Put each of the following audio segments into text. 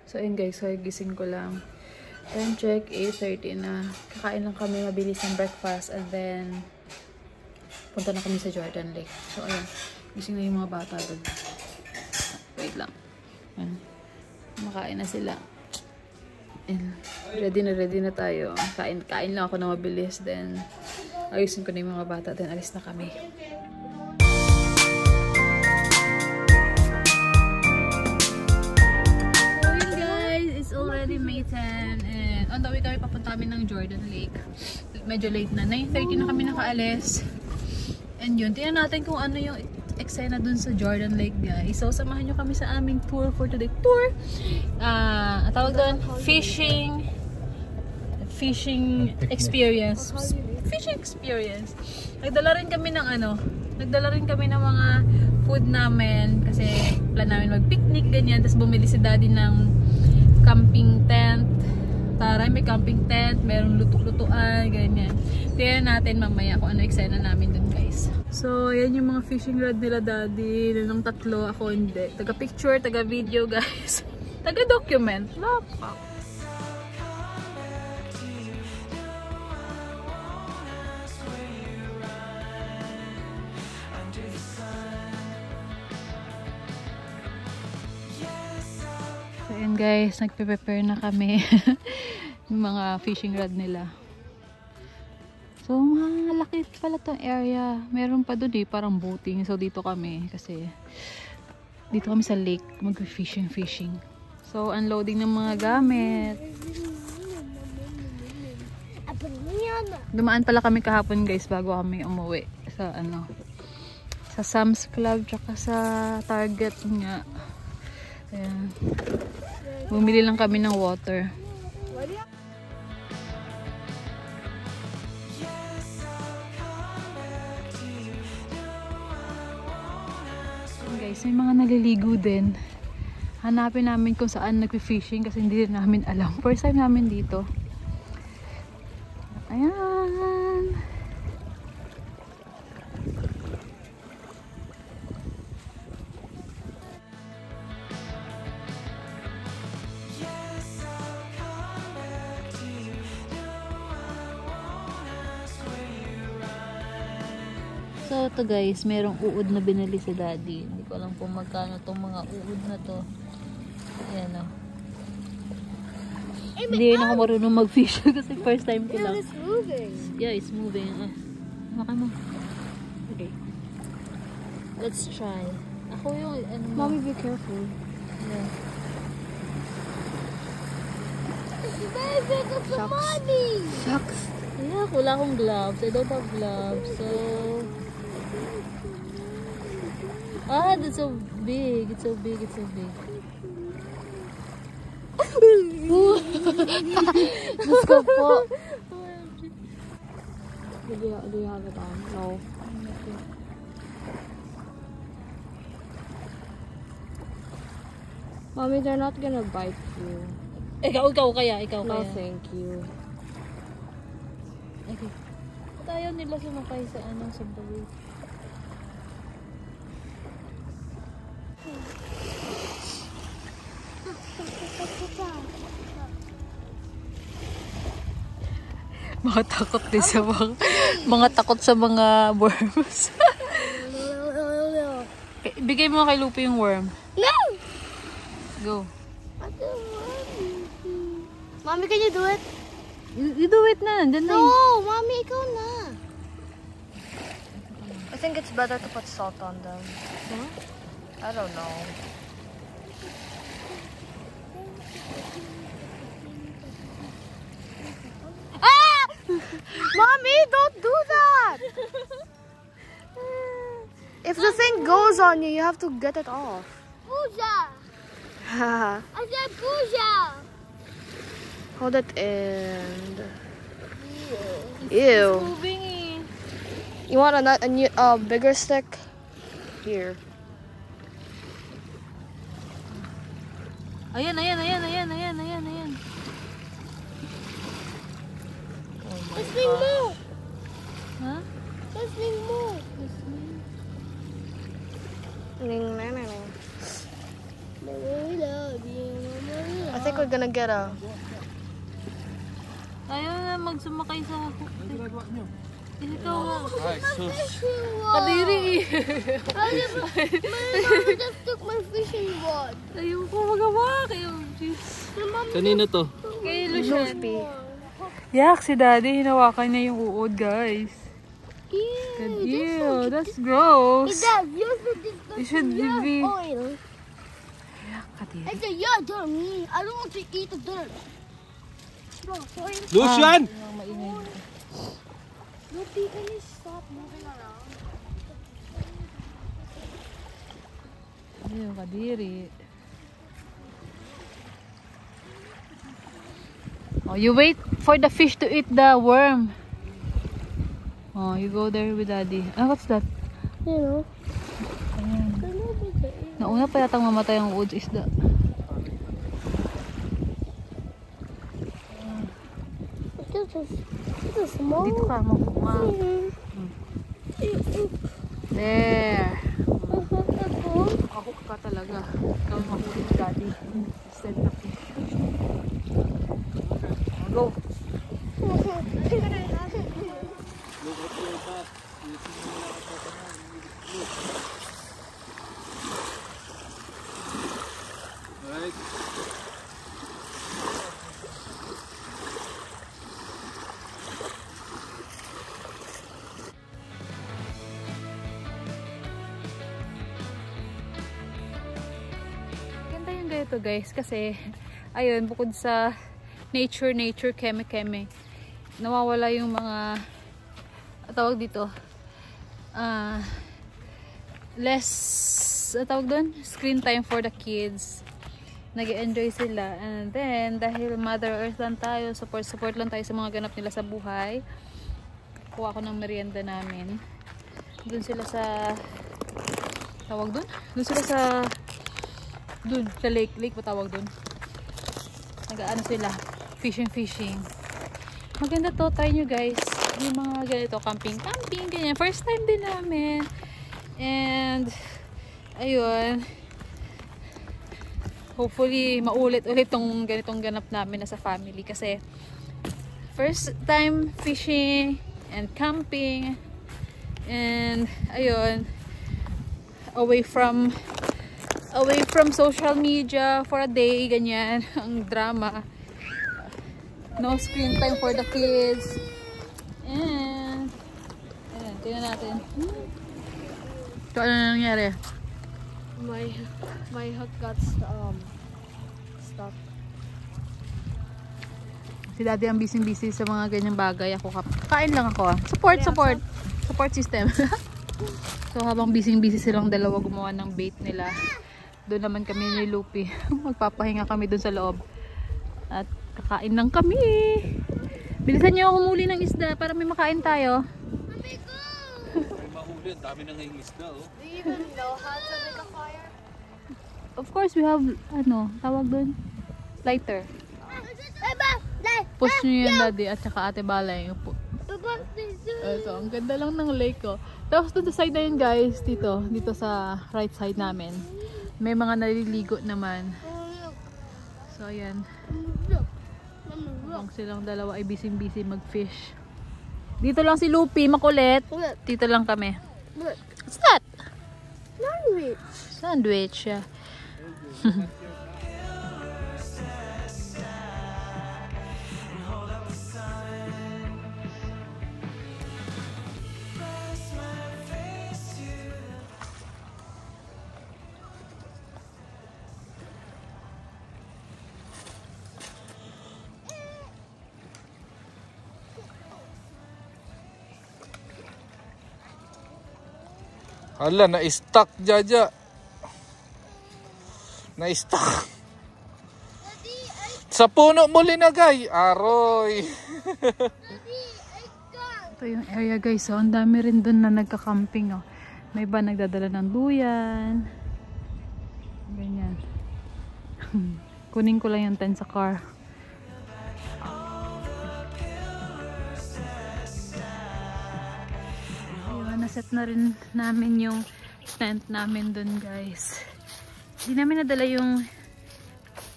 So ayun guys, so gising ko lang. Time check, 8:30 na. Kakain lang kami, mabilis ng breakfast. And then, punta na kami sa Jordan Lake. So ayun, gising na yung mga bata doon. Wait lang. Ayan. Makain na sila. And ready na tayo. Kain lang ako na mabilis. Then, ayusin ko na yung mga bata. Then, alis na kami. Already May 10 and on the way kami papunta kami ng Jordan Lake. Medyo late na. 9:30 na kami nakaalis. And yun, tingnan natin kung ano yung eksena dun sa Jordan Lake, guys. So, samahan nyo kami sa aming tour for today. Tour! Tawag doon, fishing experience. Fishing experience. Nagdala rin kami ng mga food namin kasi plan namin mag-picnic, ganyan. Tapos bumili si daddy ng camping tent. Taray, may camping tent, merong luto-lutuan, ganyan. Tingnan natin mamaya kung ano eksena namin dun, guys. So, yan yung mga fishing rod nila daddy. Nung tatlo, ako hindi. Taga-picture, taga-video, guys. Taga-document. Lapak. Ayan guys, nagpe-prepare na kami yung mga fishing rod nila. So, malaki pala tong area. Meron pa doon parang boating. So, dito kami kasi dito kami sa lake mag-fishing. So, unloading ng mga gamit. Dumaan pala kami kahapon guys bago kami umuwi sa sa Sam's Club tsaka sa Target nga. Ayan. Bumili lang kami ng water. Guys, may mga naliligo din. Hanapin namin kung saan nagpi-fishing kasi hindi rin namin alam. First time namin dito. Ayan. So, ito guys, merong uod na binili si daddy. Hindi ko alam kung magkano itong mga uod na to. Ayan o. Hindi na ako marunong mag-fish kasi first time ko lang. It's moving. Yeah, it's moving. Maka mo. Okay. Let's try. Ako yung Mommy, be careful. Yeah. It's very big of the mommy. Shucks. Yeah, wala akong gloves. I don't have gloves. So... that's so big. It's so big. It's so big. Let's go po. Do you have it on? No. Mommy, they're not gonna bite you. Ikaw kaya. No, thank you. Okay. Ayaw nila sumakay sa sa boat. Mga takot din sa mga takot sa mga worms. Bigay mo kay Lupe yung worm. No! Go. Mommy, can you do it? You do it na. Nandyan na. No, Mommy, ikaw na. I think it's better to put salt on them. Huh? I don't know. Ah! Mommy, don't do that! If the thing goes on you, you have to get it off. Pooja! I said Pooja! Hold it in. Ew. It's moving eh. You want a bigger stick? Here. Ayan. This thing move! Huh? This thing move! I think we're gonna get a... Ayaw na magsumakay sa hook. Ikaw nga. Ay, sus. Kadiri. My mom just took my fishing rod. Ayaw ko magawa. Kayo, jeez. Kanino to? Kay Lucian. Yak, si Daddy, hinawakan niya yung uod, guys. Ew, that's gross. Dad, you should be... oil. Yak, Kadiri. I said, yeah, dummy. I don't want to eat the dirt. Lucian! Ruby, can you stop moving around? Ayaw, Kadiri. Oh, you wait for the fish to eat the worm. Oh, you go there with Daddy. Ah, what's that? You know. Ayan. Nauna pa yatang mamatay ang uod sa isda. This is small. Dito ka mo. There. Hook ka talaga. Ikaw mahuli ni Daddy. Instead of fish. Go. Right. Ganda yung ganito guys kasi ayun bukod sa nature keme nawawala yung mga tawag dito less tawag doon screen time for the kids, nag-enjoy sila, and then dahil Mother Earth lang tayo, support lang tayo sa mga ganap nila sa buhay. Kuha ko ng merienda namin doon sila sa tawag doon sila sa lake patawag doon, nag-aano sila fishing. Maganda to, try nyo guys yung mga ganito, camping ganyan, first time din namin, and ayun, hopefully maulit-ulit tong ganitong ganap namin as a family kasi first time fishing and camping, and ayun, away from social media for a day, ganyan ang drama. No screen time for the kids. And ayan, tingnan natin. Ito ano nangyari? My hook got stuck. Si Daddy ang busy sa mga ganyang bagay. Ako kain lang ako. Support system. So habang busy silang dalawa gumawa ng bait nila, doon naman kami ni Lupi. Magpapahinga kami doon sa loob. At kakain lang kami. Bilisan niyo ako humuli ng isda para may makain tayo. May mahuli, ang dami nang isda, oh. Do you even know how to make a fire? Of course, we have, tawag doon, lighter. Push nyo yan, Daddy, at saka Ate Balay. Ito, ang ganda lang ng lake, oh. Tapos doon sa side na yun, guys, dito sa right side namin, may mga naliligo naman. So, ayan. Habang silang dalawa ay busy mag-fish. Dito lang si Lupi, makulit. Dito lang kami. What's that? Sandwich, yeah. Hala, na-stuck, Jaja. Na-stuck. Sa puno mo linagay. Aroy. Ito yung area guys, oh. Ang dami rin dun na nagka-camping, oh. May iba nagdadala ng duyan. Ganyan. Kunin ko lang yung tent sa car. Naset na rin namin yung tent namin dun guys. Hindi namin nadala yung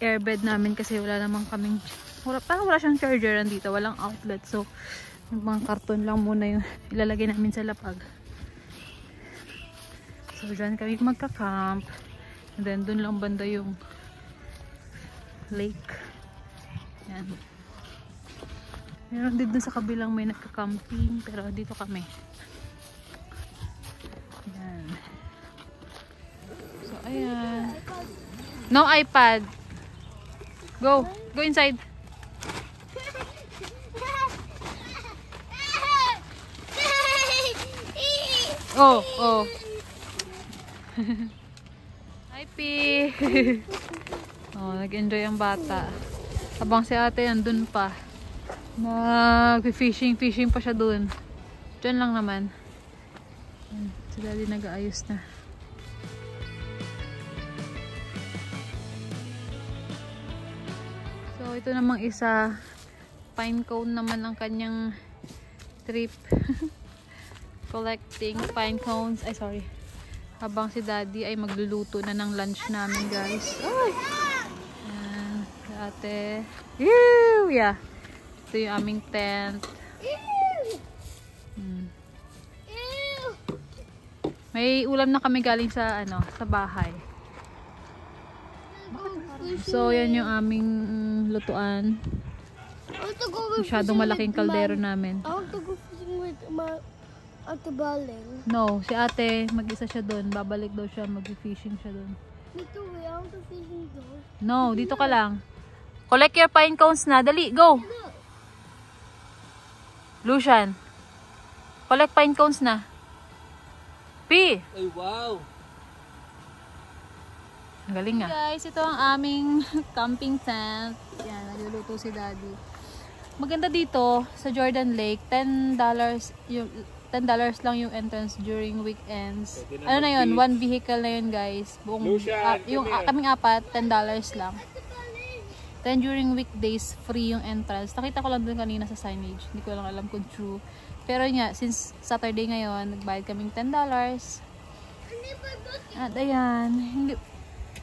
airbed namin kasi wala namang kaming, parang wala siyang charger dito, walang outlet. So, yung mga karton lang muna yung ilalagay namin sa lapag. So, dyan kami magka-camp. And then, dun lang banda yung lake. Yan. Meron din dun sa kabilang may nagka-camping, pero dito kami. Yan. So, ayan. No iPad. Go. Go inside. Oh, oh. Hi, P. Oh, nag-enjoy ang bata. Habang si ate andun pa. Fishing pa siya dun. Diyan lang naman. Si daddy nag-aayos na. So, ito namang isa. Pine cone naman ang kanyang trip. Collecting pine cones. Ay, sorry. Habang si daddy ay magluluto na ng lunch namin, guys. Ay! Ayan. Si ate. Ew! Yeah. Ito yung aming tent. May ulam na kami galing sa, sa bahay. So, yan yung aming lutuan. Masyadong malaking kaldero namin. I want to go fishing with my Ate Baling. No, si ate, mag-isa siya doon. Babalik daw siya, mag-fishing siya doon. Me too, I want to fishing though. No, dito ka lang. Collect your pine cones na. Dali, go! Lucian, collect pine cones na. P! Ay, wow! Ang galing nga. Guys, ito ang aming camping tent. Yan, nagluluto si daddy. Maganda dito sa Jordan Lake, $10 lang yung entrance during weekends. Ano na yun? One vehicle na yun, guys. Buong, yung kaming apat, $10 lang. Then during weekdays, free yung entrance. Nakita ko lang dun kanina sa signage. Hindi ko lang alam kung true. Pero nga, since Saturday ngayon, nagbayad kaming $10. At ayan,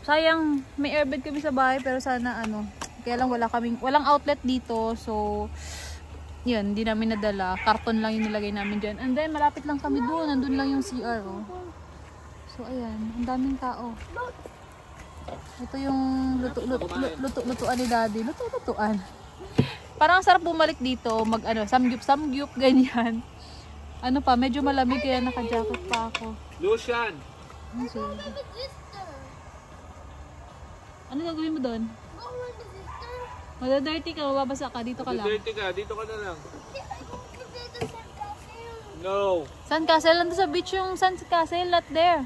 sayang, may airbed kami sa bahay, pero sana kaya lang walang outlet dito. So, yun, hindi namin nadala. Karton lang yung nilagay namin dyan. And then, malapit lang kami doon. Nandun lang yung CR, oh. So, ayan. Ang daming tao. Ito yung lutuan ni daddy. Lutuan. Parang sarap bumalik dito. Samgyup, ganyan. Medyo malamig kaya naka-jacket pa ako. Lucian! I'm Ano with sister. gagawin mo doon? Go with the sister. Madadirty ka, mababasa ka. Dito ka lang. Dirty ka, dito ka na lang. I want to go to the sandcastle. No! Sandcastle, nandun sa beach yung sandcastle, not there.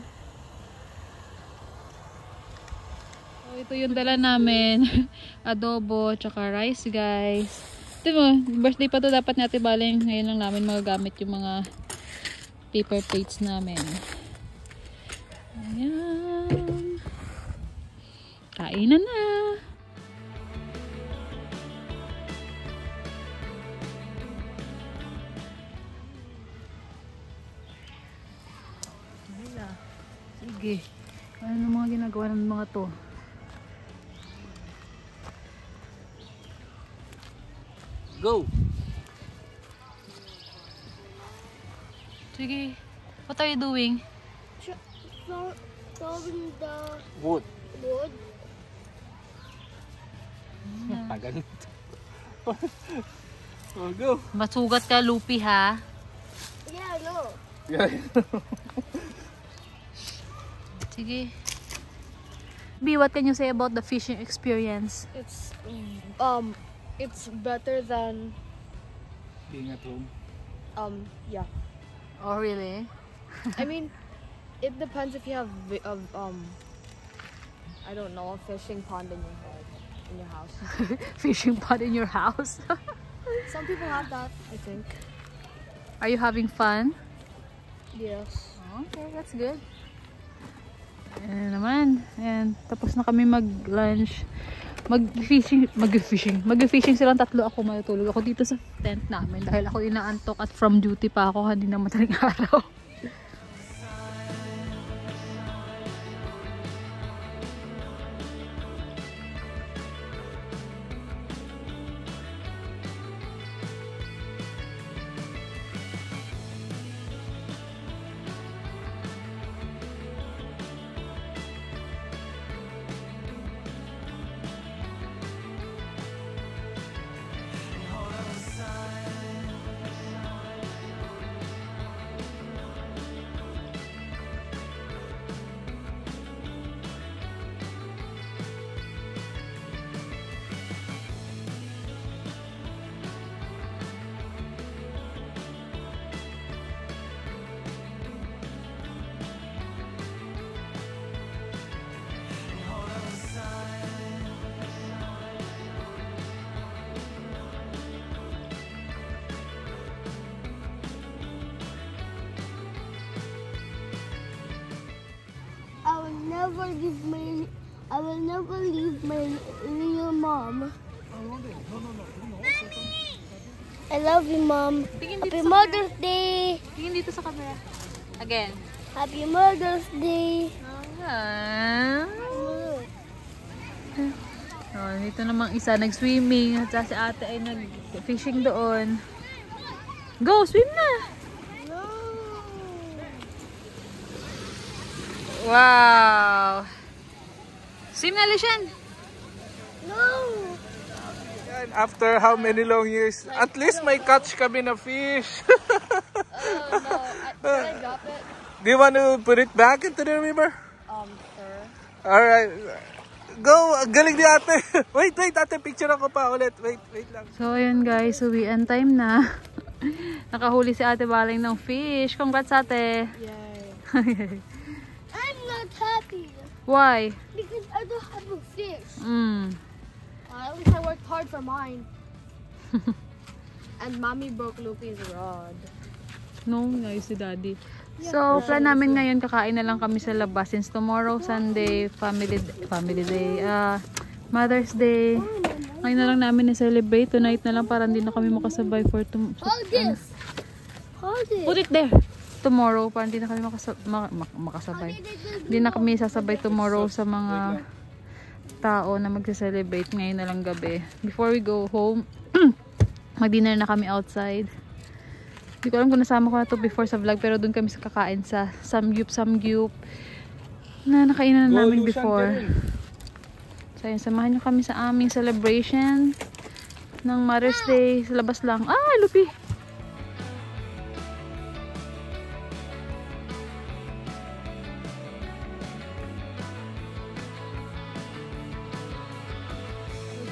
So, ito yung dala namin. Adobo, tsaka rice, guys. Ito mo, birthday pa to, dapat natin baling. Ngayon lang namin magagamit yung mga paper plates namin. Ayan. Kainan na. Sige. Ano mga ginagawa ng mga to? Go! Sige. What are you doing? Throwing the Wood. wood. Tagal. Oh, go! Masugat ka, Lupi, ha? Yeah, no. Sige. B, what can you say about the fishing experience? It's better than Being at home. yeah. Oh, really? I mean, it depends if you have I don't know, a fishing pond in your house. Fishing pond in your house? Some people have that, I think. Are you having fun? Yes. Okay, that's good. Ayan naman. Ayan, tapos na kami mag-lunch. Mag-fishing silang tatlo. Ako matutulog ako dito sa tent namin dahil ako inaantok at from duty pa ako kanina madaling araw. never leave my real mom. I love you, Mom. Happy Mother's Day. Tingin dito sa camera. Again. Happy Mother's Day. Oh, dito namang isa nag-swimming at si ate ay nag-fishing doon. Go, swim na! No. Wow! Swim na, Lucian! No. After how many long years? At least may catch kami na fish. Oh no, did I drop it? Do you want to put it back into the river? Sir. Alright. Go! Ang galing ni ate. Wait, ate. Picture ako pa ulit. Wait lang. So, ayun guys. Uwian time na. Nakahuli si ate Baling ng fish. Congrats, ate! Yay. I'm not happy Why? because I don't have a fish. At least I worked hard for mine. And mommy broke Luffy's rod. No, nice si daddy. So, plan namin ngayon, kakain na lang kami sa labas since tomorrow, Sunday, family day, Mother's Day. Ngayon na lang namin na-celebrate. Tonight na lang para hindi na kami makasabay for Hold this. Hold it. Put it there. Tomorrow, para hindi na kami makasabay. Hindi na kami sasabay tomorrow sa mga tao na magse-celebrate ngayon na lang gabi. Before we go home, mag-dinner na kami outside. Hindi ko alam kung nasama ko na to before sa vlog, pero doon kami sa kakain sa Samgyup na nakainan na namin before. So yun, samahan nyo kami sa aming celebration ng Mother's Day sa labas lang. Ah, Lupi!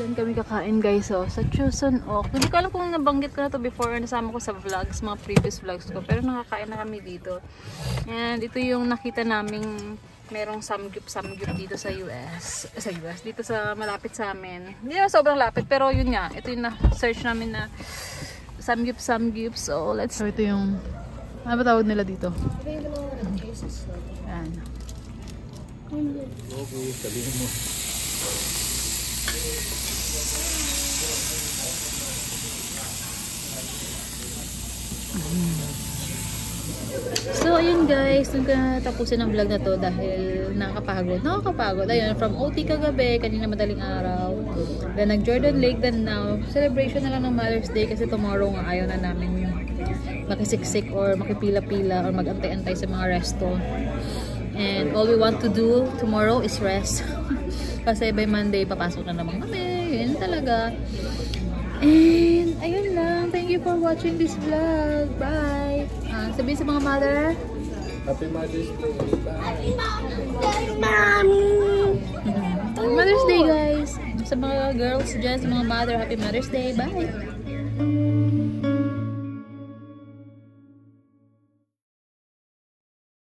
Doon kami kakain guys, oh, sa Chuson Ok. Hindi ko alam kung nabanggit ko na to before or nasama ko sa vlogs, mga previous vlogs ko, pero nakakain na kami dito. And ito yung nakita naming merong samgyup dito sa US, dito sa malapit sa amin. Hindi naman sobrang lapit, pero yun nga, ito yung na-search namin na samgyup. So ito yung, ano ba tawag nila dito? Ayan. Okay, sabihin mo. So ayun guys, doon ko na tapusin ang vlog na to dahil nakakapagod. Ayun, from OT kagabi, kanina madaling araw. Then nag Jordan Lake, then now celebration na lang ng Mother's Day kasi tomorrow nga ayaw na namin makisiksik or makipila-pila or mag-antay-antay sa mga resto. And all we want to do tomorrow is rest. Kasi by Monday papasok na naman kami. Yun talaga. And ayun lang. Thank you for watching this vlog. Bye. Sabihin sa mga mother. Happy Mother's Day. Happy Mother's Day, Mommy. Happy Mother's Day guys. Sa mga girls dyan, sa mga mother, Happy Mother's Day. Bye.